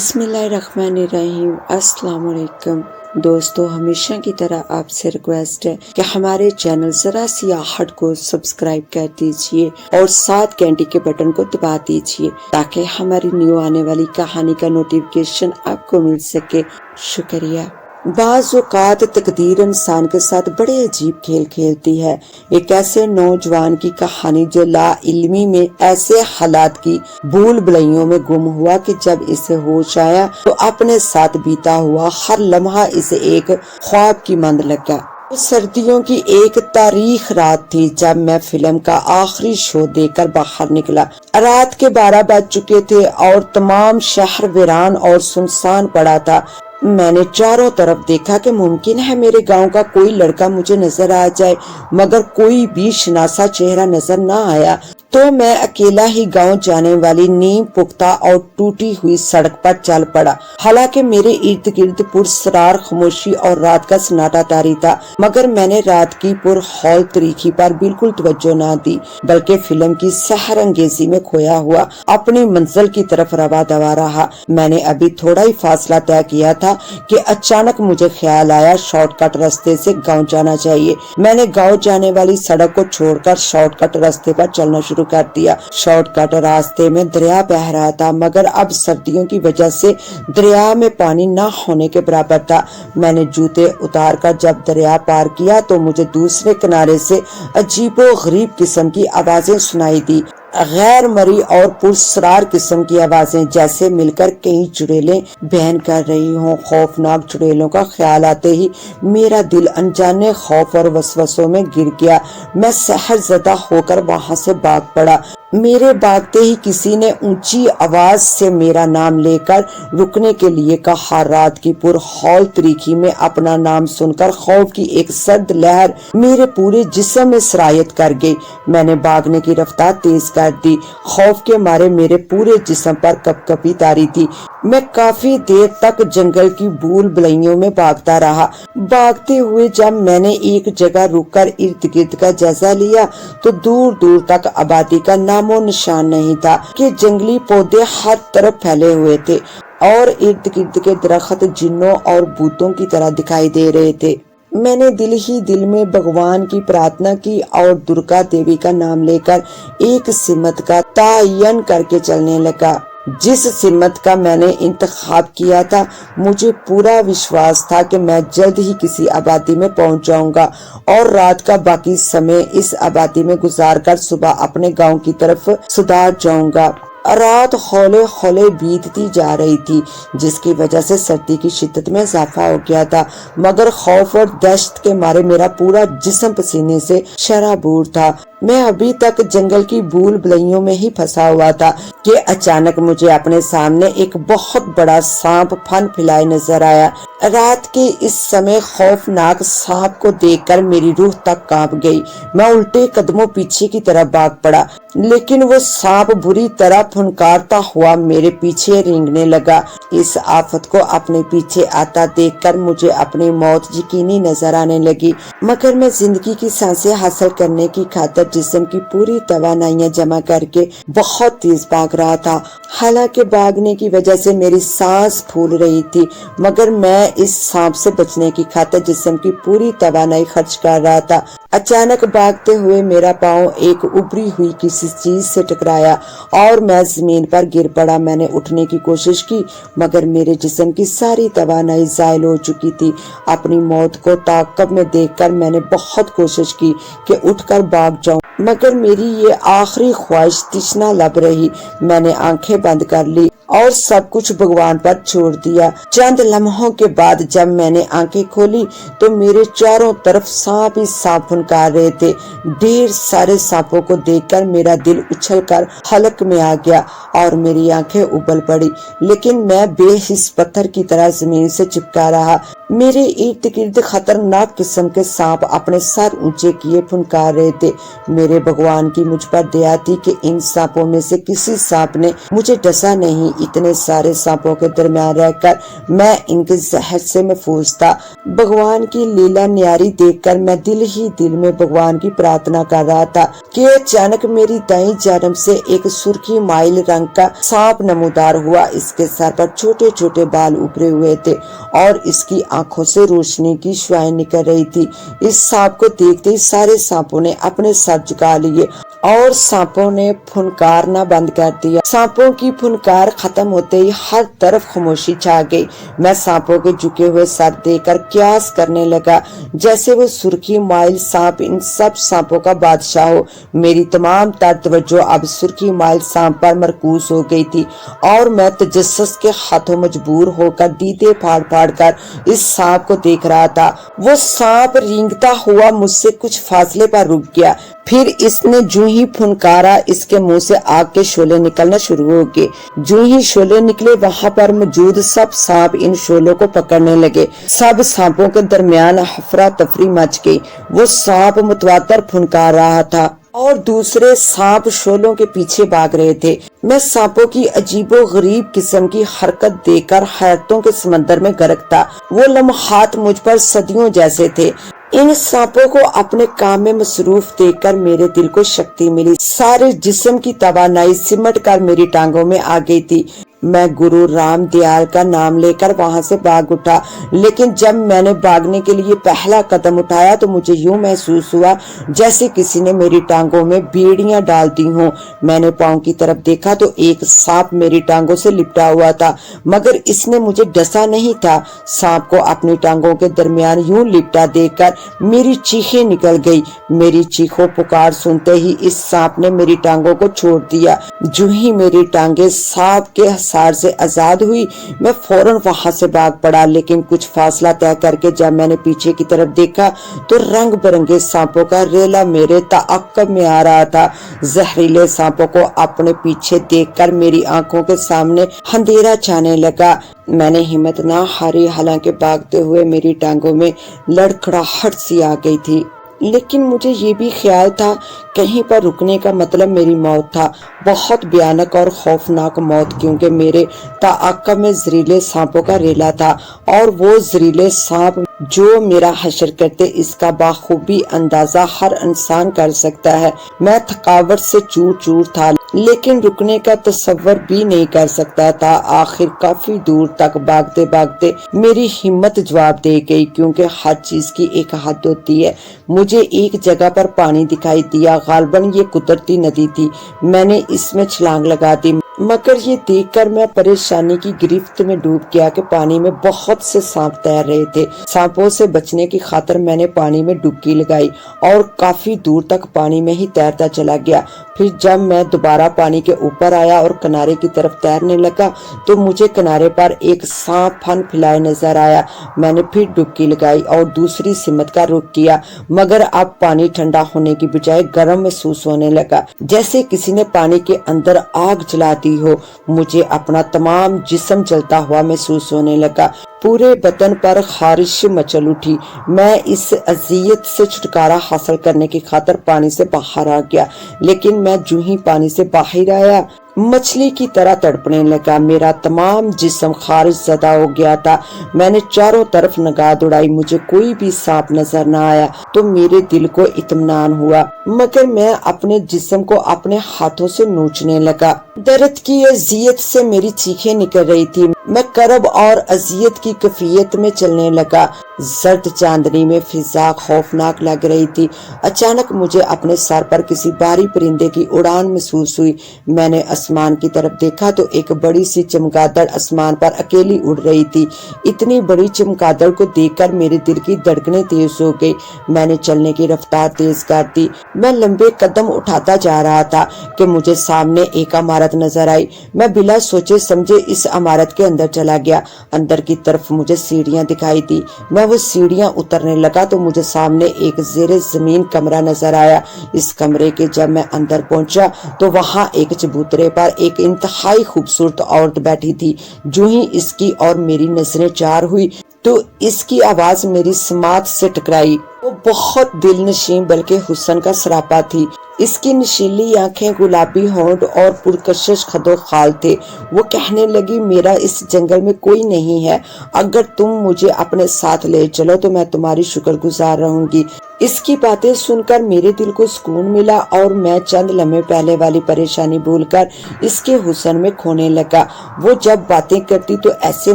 बिस्मिल्लाहिर्रहमानिर्रहीम। अस्सलाम वालेकुम दोस्तों, हमेशा की तरह आपसे रिक्वेस्ट है कि हमारे चैनल जरा सी आहट को सब्सक्राइब कर दीजिए और साथ घंटी के बटन को दबा दीजिए ताकि हमारी न्यू आने वाली कहानी का नोटिफिकेशन आपको मिल सके। शुक्रिया। बाज़ औक़ात तकदीर इंसान के साथ बड़े अजीब खेल खेलती है। एक ऐसे नौजवान की कहानी जो ला इल्मी में ऐसे हालात की भूल भुलैयों में गुम हुआ कि जब इसे होश आया तो अपने साथ बीता हुआ हर लम्हा इसे एक ख्वाब की मांद लगा। सर्दियों की एक तारीख रात थी जब मैं फिल्म का आखिरी शो देखकर बाहर निकला। रात के 12 बज चुके थे और तमाम शहर वीरान और सुनसान पड़ा था। मैंने चारों तरफ देखा कि मुमकिन है मेरे गांव का कोई लड़का मुझे नजर आ जाए, मगर कोई भी शनासा चेहरा नजर न आया। तो मैं अकेला ही गांव जाने वाली नीम पुख्ता और टूटी हुई सड़क पर चल पड़ा। हालांकि मेरे इर्द गिर्द पुरसरार खामोशी और रात का सन्नाटा तारी था, मगर मैंने रात की पुरहौल तरीकी पर बिल्कुल तवज्जो न दी, बल्कि फिल्म की सहर अंगेजी में खोया हुआ अपनी मंजिल की तरफ रवा दवा रहा। मैंने अभी थोड़ा ही फासला तय किया था कि अचानक मुझे ख्याल आया शॉर्टकट रास्ते से गांव जाना चाहिए। मैंने गांव जाने वाली सड़क को छोड़कर शॉर्टकट रास्ते पर चलना शुरू कर दिया। शॉर्टकट रास्ते में दरिया बह रहा था, मगर अब सर्दियों की वजह से दरिया में पानी न होने के बराबर था। मैंने जूते उतारकर जब दरिया पार किया तो मुझे दूसरे किनारे से अजीबो गरीब किस्म की आवाजें सुनाई दी, गैर मरी और पुरसरार किस्म की आवाजें, जैसे मिलकर कई चुड़ैलें बहन कर रही हों। खौफनाक चुड़ैलों का ख्याल आते ही मेरा दिल अनजाने खौफ और वसवसों में गिर गया। मैं सहरज़दा होकर वहां से भाग पड़ा। मेरे भागते ही किसी ने ऊंची आवाज से मेरा नाम लेकर रुकने के लिए कहा। रात की पुरहौल तरीकी में अपना नाम सुनकर खौफ की एक सर्द लहर मेरे पूरे जिस्म में सरायत कर गई। मैंने भागने की रफ्तार तेज कर दी। खौफ के मारे मेरे पूरे जिस्म पर कपकपी तारी थी। मैं काफी देर तक जंगल की भूल भुलैयों में भागता रहा। भागते हुए जब मैंने एक जगह रुककर इर्द गिर्द का जायजा लिया तो दूर दूर तक आबादी का नामो निशान नहीं था कि जंगली पौधे हर तरफ फैले हुए थे और इर्द गिर्द के दरख्त जिन्नों और भूतों की तरह दिखाई दे रहे थे। मैंने दिल ही दिल में भगवान की प्रार्थना की और दुर्गा देवी का नाम लेकर एक सिमत का तयन करके चलने लगा। जिस सिमत का मैंने इंतखाब किया था, मुझे पूरा विश्वास था कि मैं जल्द ही किसी आबादी में पहुंच जाऊंगा और रात का बाकी समय इस आबादी में गुजारकर सुबह अपने गांव की तरफ सुधार जाऊंगा। रात हौले हौले बीतती जा रही थी, जिसकी वजह से सर्दी की शिद्दत में इजाफा हो गया था, मगर खौफ और दहशत के मारे मेरा पूरा जिस्म पसीने से शराबूर था। मैं अभी तक जंगल की भूल भुलैयों में ही फंसा हुआ था कि अचानक मुझे अपने सामने एक बहुत बड़ा सांप फन फैलाए नजर आया। रात के इस समय खौफनाक सांप को देखकर मेरी रूह तक कांप गई। मैं उल्टे कदमों पीछे की तरफ भाग पड़ा, लेकिन वो सांप बुरी तरह फुनकारता हुआ मेरे पीछे रेंगने लगा। इस आफत को अपने पीछे आता देखकर मुझे अपनी मौत यकीनी नजर आने लगी, मगर मैं जिंदगी की सांसें हासिल करने की खातिर जिस्म की पूरी तवानाइयां जमा करके बहुत तेज भाग रहा था। हालांकि भागने की वजह से मेरी सांस फूल रही थी, मगर मैं इस सांप से बचने की खातिर जिस्म की पूरी तवानाई खर्च कर रहा था। अचानक भागते हुए मेरा पाँव एक उभरी हुई किसी चीज से टकराया और मैं जमीन पर गिर पड़ा। मैंने उठने की कोशिश की, मगर मेरे जिस्म की सारी तवानाई ज़ायल हो चुकी थी। अपनी मौत को ताक़ब में देखकर मैंने बहुत कोशिश की कि उठकर भाग जाऊं, मगर मेरी ये आखिरी ख्वाहिश तिश्ना लब रही। मैंने आंखें बंद कर ली और सब कुछ भगवान पर छोड़ दिया। चंद लम्हों के बाद जब मैंने आंखें खोली तो मेरे चारों तरफ सांप ही सांप फुनकार रहे थे। ढेर सारे सांपों को देखकर मेरा दिल उछलकर हलक में आ गया और मेरी आंखें उबल पड़ी, लेकिन मैं बेहिस पत्थर की तरह जमीन से चिपका रहा। मेरे इर्द गिर्द खतरनाक किस्म के सांप अपने सर ऊंचे किए फुनकार रहे थे। मेरे میرے भगवान की मुझ पर दया थी कि इन सांपों में से किसी सांप ने मुझे डसा नहीं। इतने सारे सांपों के दरमियान रहकर मैं इनके जहर से महफूज था। भगवान की लीला न्यारी देखकर मैं दिल ही दिल में भगवान की प्रार्थना कर रहा था कि अचानक मेरी दाईं जानब से एक सुर्खी माइल रंग का सांप नमूदार हुआ। इसके सर पर छोटे छोटे बाल उभरे हुए थे और इसकी आंखों से रोशनी की शुआएं निकल रही थी। इस सांप को देखते ही सारे सांपों ने अपने सर झुका लिए और सांपों ने फुनकारना बंद कर दिया। सांपों की फुनकार खत्म होते ही हर तरफ खामोशी छा गई। मैं सांपों के झुके हुए सर देखकर क्यास करने लगा जैसे वो सुर्खी माइल सांप इन सब सांपों का बादशाह हो। मेरी तमाम तवज्जो अब सुर्खी माइल सांप पर मरकूज हो गई थी और मैं तजस्सुस के हाथों मजबूर होकर दीदे फाड़ फाड़ कर इस सांप को देख रहा था। वो सांप रेंगता हुआ मुझसे कुछ फासले पर रुक गया, फिर इसने जूं ही फुनकारा इसके मुंह से आग के शोले निकलना शुरू हो गए। जूं ही शोले निकले वहां पर मौजूद सब सांप इन शोलों को पकड़ने लगे। सब सांपों के दरमियान हफरा तफरी मच गई। वो सांप मुतवातर फुनकार रहा था और दूसरे सांप शोलों के पीछे भाग रहे थे। मैं सांपों की अजीबो गरीब किस्म की हरकत देखकर हैरतों के समंदर में गर्क था। वो लम्हात मुझ पर सदियों जैसे थे। इन सांपों को अपने काम में मसरूफ देखकर मेरे दिल को शक्ति मिली। सारे जिस्म की तवानाई सिमट कर मेरी टांगों में आ गई थी। मैं गुरु राम दयाल का नाम लेकर वहां से भाग उठा, लेकिन जब मैंने भागने के लिए पहला कदम उठाया तो मुझे यूं महसूस हुआ जैसे किसी ने मेरी टांगों में बेड़ियां डाल दी हों। मैंने पांव की तरफ देखा तो एक सांप मेरी टांगों से लिपटा हुआ था, मगर इसने मुझे डसा नहीं था। सांप को अपनी टांगों के दरमियान यूं लिपटा देखकर मेरी चीखें निकल गई। मेरी चीखों पुकार सुनते ही इस सांप ने मेरी टांगों को छोड़ दिया। जो ही मेरी टांगे सांप के सार से आजाद हुई, मैं फौरन वहां से भाग पड़ा, लेकिन कुछ फासला तय करके जब मैंने पीछे की तरफ देखा तो रंग बिरंगे सांपों का रेला मेरे ताक़ब में आ रहा था। जहरीले सांपों को अपने पीछे देखकर मेरी आंखों के सामने अंधेरा छाने लगा। मैंने हिम्मत ना हारी, हालांकि भागते हुए मेरी टांगों में लड़खड़ाहट सी आ गई थी, लेकिन मुझे ये भी ख्याल था कहीं पर रुकने का मतलब मेरी मौत था। बहुत भयानक और खौफनाक मौत, क्योंकि मेरे ताक़ब में जहरीले सांपों का रेला था और वो जहरीले सांप जो मेरा हशर करते इसका बाखूबी अंदाजा हर इंसान कर सकता है। मैं थकावट से चूर चूर था, लेकिन रुकने का तसव्वुर भी नहीं कर सकता था। आखिर काफी दूर तक भागते भागते मेरी हिम्मत जवाब दे गई, क्योंकि हर चीज की एक हद होती है। मुझे एक जगह पर पानी दिखाई दिया, गालबन ये कुदरती नदी थी। मैंने इसमें छलांग लगा दी, मगर ये देखकर मैं परेशानी की गिरफ्त में डूब गया कि पानी में बहुत से सांप तैर रहे थे। सांपों से बचने की खातिर मैंने पानी में डुबकी लगाई और काफी दूर तक पानी में ही तैरता चला गया। फिर जब मैं दोबारा पानी के ऊपर आया और किनारे की तरफ तैरने लगा तो मुझे किनारे पर एक सांप फन फैलाए नजर आया। मैंने फिर डुबकी लगाई और दूसरी सिमत का रुख किया, मगर अब पानी ठंडा होने की बजाय गर्म महसूस होने लगा, जैसे किसी ने पानी के अंदर आग जला दी हो। मुझे अपना तमाम जिस्म जलता हुआ महसूस होने लगा। पूरे बदन पर खारिश मचल उठी। मैं इस अजियत से छुटकारा हासिल करने की खातिर पानी से बाहर आ गया, लेकिन मैं जो ही पानी से बाहर आया मछली की तरह तड़पने लगा। मेरा तमाम जिस्म खारिश ज़दा हो गया था। मैंने चारों तरफ निगाह दौड़ाई, मुझे कोई भी सांप नजर न आया तो मेरे दिल को इत्मीनान हुआ, मगर मैं अपने जिस्म को अपने हाथों से नोचने लगा। दर्द की अजियत से मेरी चीखें निकल रही थी। मैं करब और अजियत की कैफियत में चलने लगा। जर्द चांदनी में फिजा खौफनाक लग रही थी। अचानक मुझे अपने सर पर किसी भारी परिंदे की उड़ान महसूस हुई। मैंने आसमान की तरफ देखा तो एक बड़ी सी चमगादड़ आसमान पर अकेली उड़ रही थी। इतनी बड़ी चमगादड़ को देखकर मेरे दिल की धड़कनें तेज हो गई। मैंने चलने की रफ्तार तेज कर दी। मैं लंबे कदम उठाता जा रहा था कि मुझे सामने एक इमारत नजर आई। मैं बिला सोचे समझे इस इमारत के अंदर चला गया। अंदर की तरफ मुझे सीढ़ियां दिखाई दी। मैं वो सीढ़ियां उतरने लगा तो मुझे सामने एक ज़ेरे जमीन कमरा नजर आया। इस कमरे के जब मैं अंदर पहुंचा तो वहां एक चबूतरे पर एक इंतहाई खूबसूरत औरत बैठी थी। जो ही इसकी और मेरी नजरें चार हुई तो इसकी आवाज मेरी समात से टकराई। وہ بہت دل نشین بلکہ حسن کا سراپا تھی۔ اس کی نشیلی آنکھیں، گلابی ہونٹ اور پرکشش خد و خال تھے۔ وہ کہنے لگی، میرا اس جنگل میں کوئی نہیں ہے، اگر تم مجھے اپنے ساتھ لے چلو تو میں تمہاری شکر گزار رہوں گی۔ اس کی باتیں سن کر میرے دل کو سکون ملا اور میں چند لمحے پہلے والی پریشانی بھول کر اس کے حسن میں کھونے لگا۔ وہ جب باتیں کرتی تو ایسے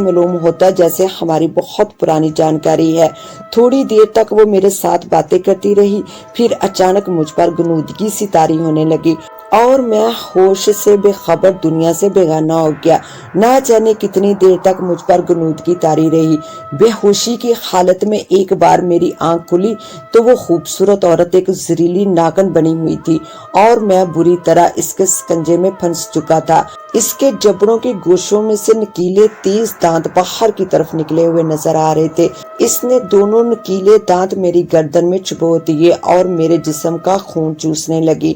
معلوم ہوتا جیسے ہماری بہت پرانی جانکاری ہے۔ تھوڑی دیر تک وہ میرے ساتھ باتیں کرتی رہی، پھر اچانک مجھ پر غنودگی سی طاری ہونے لگی اور میں ہوش سے بے خبر دنیا سے بیگانہ ہو گیا۔ نہ جانے کتنی دیر تک مجھ پر غنودگی طاری رہی۔ بے ہوشی کی حالت میں ایک بار میری آنکھ کھلی تو وہ خوبصورت عورت ایک زہریلی ناگن بنی ہوئی تھی اور میں بری طرح اس کے سکنجے میں پھنس چکا تھا۔ اس کے جبڑوں کے گوشوں میں سے نکیلے تیز دانت باہر کی طرف نکلے ہوئے نظر آ رہے تھے۔ اس نے دونوں نکیلے دانت میری گردن میں چبو دیے اور میرے جسم کا خون چوسنے لگی۔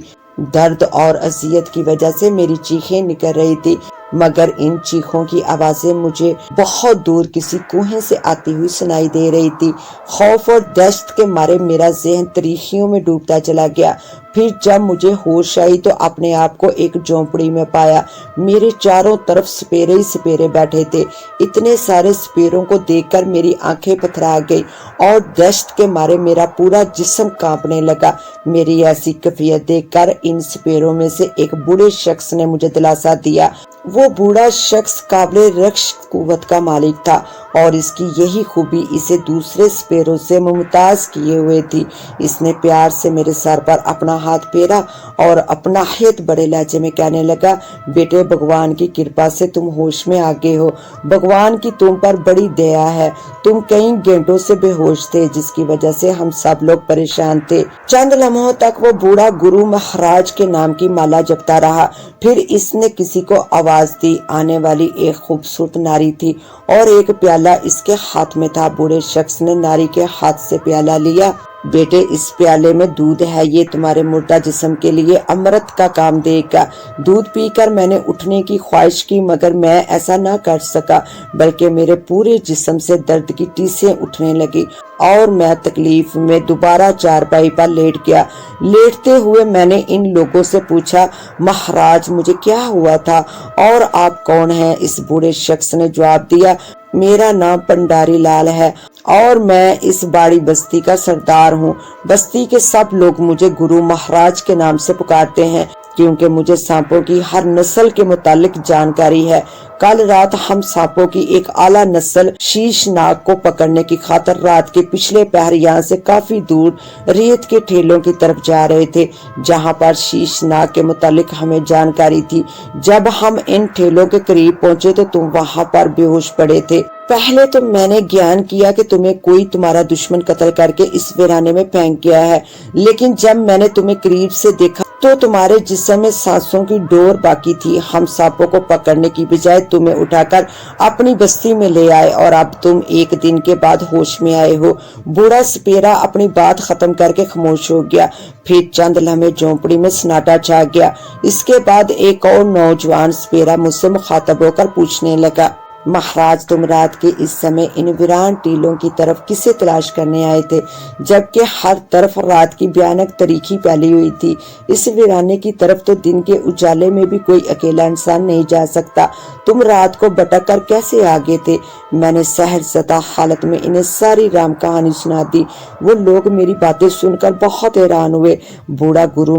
درد اور اذیت کی وجہ سے میری چیخیں نکل رہی تھی، مگر ان چیخوں کی آوازیں مجھے بہت دور کسی کنویں سے آتی ہوئی سنائی دے رہی تھی۔ خوف اور دہشت کے مارے میرا ذہن تاریکیوں میں ڈوبتا چلا گیا۔ پھر جب مجھے ہوش آئی تو اپنے آپ کو ایک جھونپڑی میں پایا۔ میرے چاروں طرف سپیرے ہی سپیرے بیٹھے تھے۔ اتنے سارے سپیروں کو دیکھ کر میری آنکھیں پتھرا گئی اور دہشت کے مارے میرا پورا جسم کانپنے لگا۔ میری ایسی کیفیت دیکھ کر ان سپیروں میں سے ایک بوڑھے شخص نے مجھے دلاسا دیا۔ وہ بوڑھا شخص قابل رشک قوت کا مالک تھا اور اس کی یہی خوبی اسے دوسرے سپیروں سے ممتاز کیے ہوئے تھی۔ اس نے پیار سے میرے سر پر اپنا ہاتھ پھیرا اور اپنا ہیت بڑے لہجے میں کہنے لگا، بیٹے بھگوان کی کرپا سے تم ہوش میں آگے ہو، بھگوان کی تم پر بڑی دیا ہے۔ تم کئی گھنٹوں سے بے ہوش تھے جس کی وجہ سے ہم سب لوگ پریشان تھے۔ چند لمحوں تک وہ بوڑھا گرو مہاراج کے نام کی مالا جپتا رہا، پھر اس نے کسی کو آواز دی۔ آنے والی ایک خوبصورت ناری تھی اور ایک پیالہ اس کے ہاتھ میں تھا۔ بوڑھے شخص نے ناری کے ہاتھ سے پیالہ لیا۔ بیٹے اس پیالے میں دودھ ہے، یہ تمہارے مردہ جسم کے لیے امرت کا کام دے گا۔ دودھ پی کر میں نے اٹھنے کی خواہش کی مگر میں ایسا نہ کر سکا، بلکہ میرے پورے جسم سے درد کی ٹیسیں اٹھنے لگی اور میں تکلیف میں دوبارہ چارپائی پر لیٹ گیا۔ لیٹتے ہوئے میں نے ان لوگوں سے پوچھا، مہاراج مجھے کیا ہوا تھا اور آپ کون ہیں؟ اس بوڑھے شخص نے جواب دیا، میرا نام پنڈاری لال ہے اور میں اس باڑی بستی کا سردار ہوں۔ بستی کے سب لوگ مجھے گرو مہاراج کے نام سے پکارتے ہیں کیونکہ مجھے سانپوں کی ہر نسل کے متعلق جانکاری ہے۔ کل رات ہم سانپوں کی ایک اعلیٰ نسل شیش ناگ کو پکڑنے کی خاطر رات کے پچھلے پہر یہاں سے کافی دور ریت کے ٹھیلوں کی طرف جا رہے تھے جہاں پر شیش ناگ کے متعلق ہمیں جانکاری تھی۔ جب ہم ان ٹھیلوں کے قریب پہنچے تو تم وہاں پر بے ہوش پڑے تھے۔ پہلے تو میں نے گیان کیا کہ تمہیں کوئی تمہارا دشمن قتل کر کے اس ویرانے میں پھینک گیا ہے، لیکن جب میں نے تمہیں قریب سے دیکھا تو تمہارے جسم میں سانسوں کی ڈور باقی تھی۔ ہم سانپوں کو پکڑنے کی بجائے تمہیں اٹھا کر اپنی بستی میں لے آئے اور اب تم ایک دن کے بعد ہوش میں آئے ہو۔ بوڑھا سپیرا اپنی بات ختم کر کے خاموش ہو گیا۔ پھر چند لمحے جھونپڑی میں سناٹا چھا گیا۔ اس کے بعد ایک اور نوجوان سپیرا مجھ سے مخاطب ہو کر پوچھنے لگا، مہاراج تم رات کے اس سمے ان ویران ٹیلوں کی طرف کسے تلاش کرنے آئے تھے جبکہ ہر طرف رات کی بھیانک تاریکی پھیلی ہوئی تھی؟ اس ویرانے کی طرف تو دن کے اجالے میں بھی کوئی اکیلا انسان نہیں جا سکتا، تم رات کو بھٹک کر کیسے آگے تھے؟ میں نے سحر زدہ حالت میں انہیں ساری رام کہانی سنا دی۔ وہ لوگ میری باتیں سن کر بہت حیران ہوئے۔ بوڑھا گرو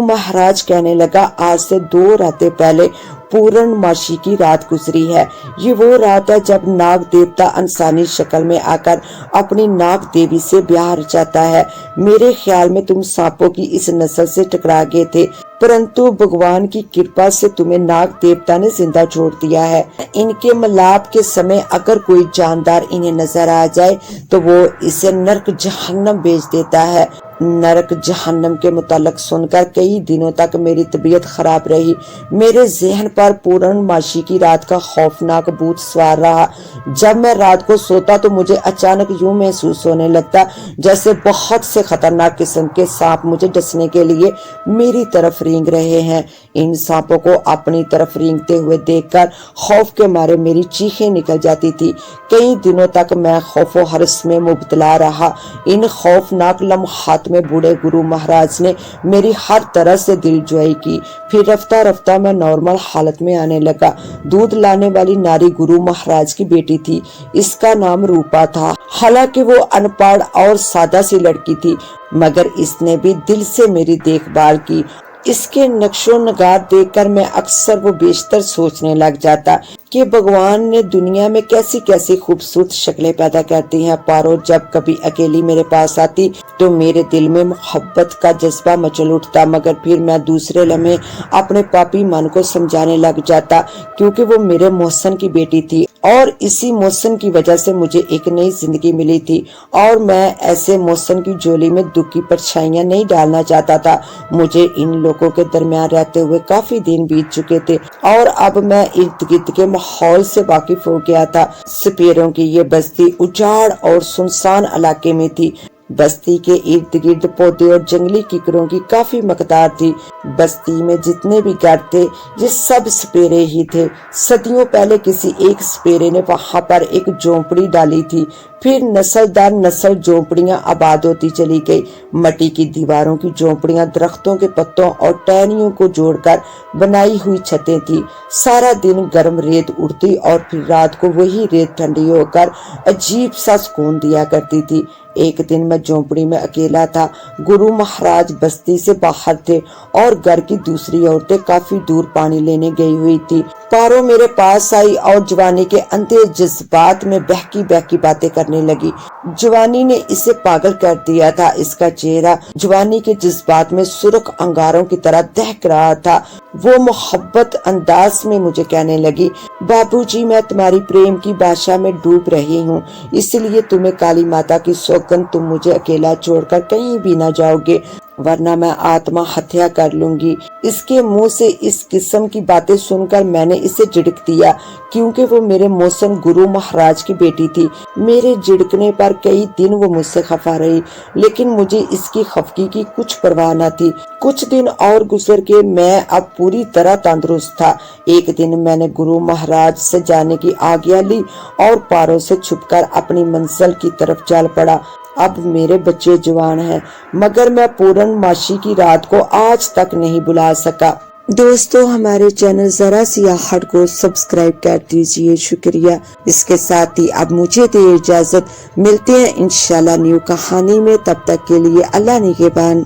مہاراج کہنے لگا آج سے 2 راتیں پہلے پورن ماشی کی رات گزری ہے۔ یہ وہ رات ہے جب ناگ دیوتا انسانی شکل میں آ کر اپنی ناگ دیوی سے بیاہ رچاتا ہے۔ میرے خیال میں تم سانپوں کی اس نسل سے ٹکرا گئے تھے، پرنتو بھگوان کی کرپا سے تمہیں ناگ دیوتا نے زندہ چھوڑ دیا ہے۔ ان کے ملاب کے سمے اگر کوئی جاندار انہیں نظر آ جائے تو وہ اسے نرک جہنم بھیج دیتا ہے۔ नरक जहन्नम के मुताल्लिक सुनकर कई दिनों तक मेरी तबीयत खराब रही। मेरे जहन पर पूर्णमासी की रात का खौफनाक भूत सवार रहा। जब मैं रात को सोता तो मुझे अचानक यूं महसूस होने लगता जैसे बहुत से खतरनाक किस्म के सांप मुझे डसने के लिए मेरी तरफ रेंग रहे हैं। इन सांपों को अपनी तरफ रेंगते हुए देखकर खौफ के मारे मेरी चीखें निकल जाती थी। कई दिनों तक मैं खौफो हर्ष में मुब्तला रहा। इन खौफनाक लम्हात में बूढ़े गुरु महाराज ने मेरी हर तरह से दिलजोई की। फिर रफ्ता रफ्ता मैं नॉर्मल हालत में आने लगा। दूध लाने वाली नारी गुरु महाराज की बेटी थी। इसका नाम रूपा था। हालांकि वो अनपढ़ और सादा सी लड़की थी, मगर इसने भी दिल से मेरी देखभाल की। इसके नक्शो नगार देखकर मैं अक्सर वो बेशतर सोचने लग जाता कि भगवान ने दुनिया में कैसी कैसी खूबसूरत शक्लें पैदा करती हैं। पारो जब कभी अकेली मेरे पास आती तो मेरे दिल में मोहब्बत का जज्बा मचल उठता, मगर फिर मैं दूसरे लम्हे अपने पापी मन को समझाने लग जाता, क्योंकि वो मेरे मोहसन की बेटी थी और इसी मोहसन की वजह से मुझे एक नई जिंदगी मिली थी और मैं ऐसे मोहसन की झोली में दुख की परछाइयां नहीं डालना चाहता था। मुझे इन लोगों के दरमियान रहते हुए काफी दिन बीत चुके थे और अब मैं इर्द गिर्द के माहौल से वाकिफ हो गया था। सपेरों की ये बस्ती उजाड़ और सुनसान इलाके में थी। बस्ती के इर्द गिर्द पौधे और जंगली किकरों की काफी मकदार थी। बस्ती में जितने भी घर थे ये सब सपेरे ही थे। सदियों पहले किसी एक सपेरे ने वहां पर एक झोंपड़ी डाली थी। फिर नस्ल दर नस्ल झोंपड़ियां आबाद होती चली गई। मट्टी की दीवारों की झोंपड़ियां दरख्तों के पत्तों और टहनियों को जोड़कर बनाई हुई छतें थी। सारा दिन गर्म रेत उड़ती और फिर रात को वही रेत ठंडी होकर अजीब सा सुकून दिया करती थी। एक दिन मैं झोंपड़ी में अकेला था। गुरु महाराज बस्ती से बाहर थे और घर की दूसरी औरतें काफी दूर पानी लेने गई हुई थी। पारो मेरे पास आई और जवानी के अंधे जज्बात में बहकी बहकी बातें करने लगी। जवानी ने इसे पागल कर दिया था। इसका चेहरा जवानी के जज्बात में सुर्ख अंगारों की तरह दहक रहा था। वो मोहब्बत अंदाज में मुझे कहने लगी, बाबूजी मैं तुम्हारी प्रेम की भाषा में डूब रही हूँ, इसलिए तुम्हें काली माता की सौगंध तुम मुझे अकेला छोड़कर कहीं भी ना जाओगे, वरना मैं आत्मा हत्या कर लूंगी। इसके मुंह से इस किस्म की बातें सुनकर मैंने इसे झिड़क दिया, क्योंकि वो मेरे मोहसन गुरु महाराज की बेटी थी। मेरे झिड़कने पर कई दिन वो मुझसे खफा रही, लेकिन मुझे इसकी खफगी की कुछ परवाह न थी। कुछ दिन और गुजर के मैं अब पूरी तरह तंदुरुस्त था। एक दिन मैंने गुरु महाराज से जाने की आज्ञा ली और पारों से छुपकर अपनी मंजिल की तरफ चल पड़ा। अब मेरे बच्चे जवान हैं, मगर मैं पूर्णमासी की रात को आज तक नहीं भुला सका। दोस्तों हमारे चैनल जरा सियाहट को सब्सक्राइब कर दीजिए, शुक्रिया। इसके साथ ही अब मुझे दे इजाजत, मिलते हैं इंशाल्लाह न्यू कहानी में। तब तक के लिए अल्लाह निगहबान।